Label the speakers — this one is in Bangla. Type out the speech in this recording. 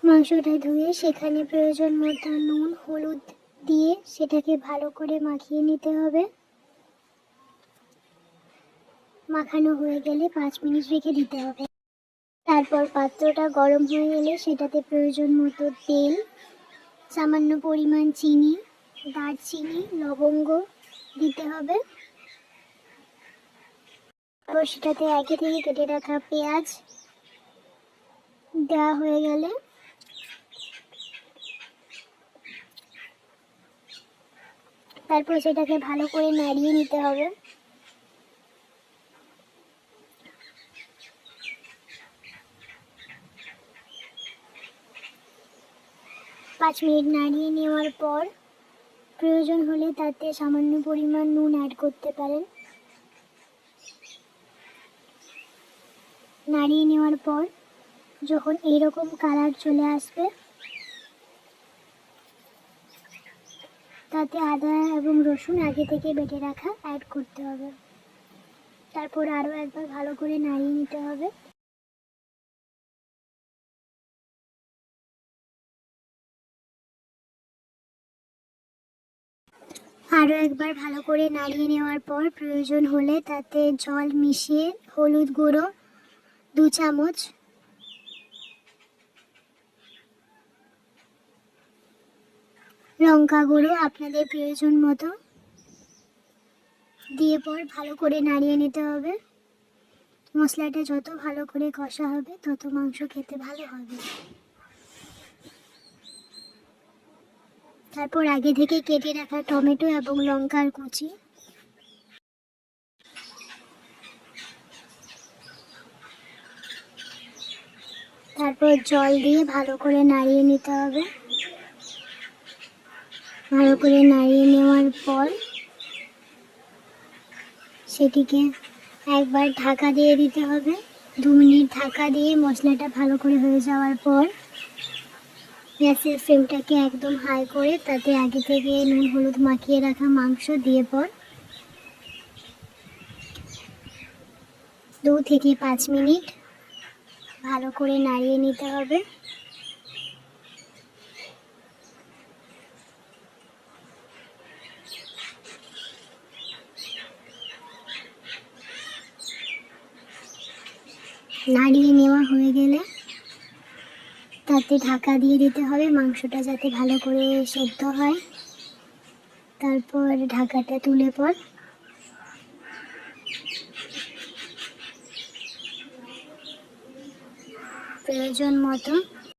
Speaker 1: মাংসটা ধুয়ে সেখানে প্রয়োজন মতো নুন হলুদ দিয়ে সেটাকে ভালো করে মাখিয়ে নিতে হবে। মাখানো হয়ে গেলে 5 মিনিট রেখে দিতে হবে। তারপর পাত্রটা গরম হয়ে গেলে সেটাতে প্রয়োজন মতো তেল, সামান্য পরিমাণ চিনি, দারচিনি, লবঙ্গ দিতে হবে। তারপর সেটাতে আগে থেকে কেটে রাখা পেঁয়াজ দেওয়া হয়ে গেলে তারপর সেটাকে ভালো করে নাড়িয়ে নিতে হবে। পাঁচ মিনিট নাড়িয়ে নেওয়ার পর প্রয়োজন হলে তাতে সামান্য পরিমাণ নুন অ্যাড করতে পারেন। নাড়িয়ে নেওয়ার পর যখন এইরকম কালার চলে আসবে তাতে আদা এবং রসুন আগে থেকে বেটে রাখা অ্যাড করতে হবে। তারপর আরও একবার ভালো করে নাড়িয়ে নিতে হবে। আরও একবার ভালো করে নাড়িয়ে নেওয়ার পর প্রয়োজন হলে তাতে জল মিশিয়ে হলুদ গুঁড়ো 2 চামচ, লঙ্কা গুঁড়ো আপনাদের প্রয়োজন মতো দিয়ে পর ভালো করে নাড়িয়ে নিতে হবে। মশলাটা যত ভালো করে কষা হবে তত মাংস খেতে ভালো হবে। তারপর আগে থেকে কেটে রাখা টমেটো এবং লঙ্কার কুচি, তারপর জল দিয়ে ভালো করে নাড়িয়ে নিতে হবে। ভালো করে নাড়িয়ে নেওয়ার পর সেটিকে একবার ঢাকা দিয়ে দিতে হবে। 2 মিনিট ঢাকা দিয়ে মশলাটা ভালো করে হয়ে যাওয়ার পর গ্যাসের ফ্লেমটাকে একদম হাই করে তাতে আগে থেকে নুন হলুদ মাখিয়ে রাখা মাংস দিয়ে পর 2 থেকে 5 মিনিট ভালো করে নাড়িয়ে নিতে হবে। নাড়িয়ে নেওয়া হয়ে গেলে তাতে ঢাকা দিয়ে দিতে হবে মাংসটা যাতে ভালো করে সেদ্ধ হয়। তারপর ঢাকাটা তুলে পর প্রয়োজন মতো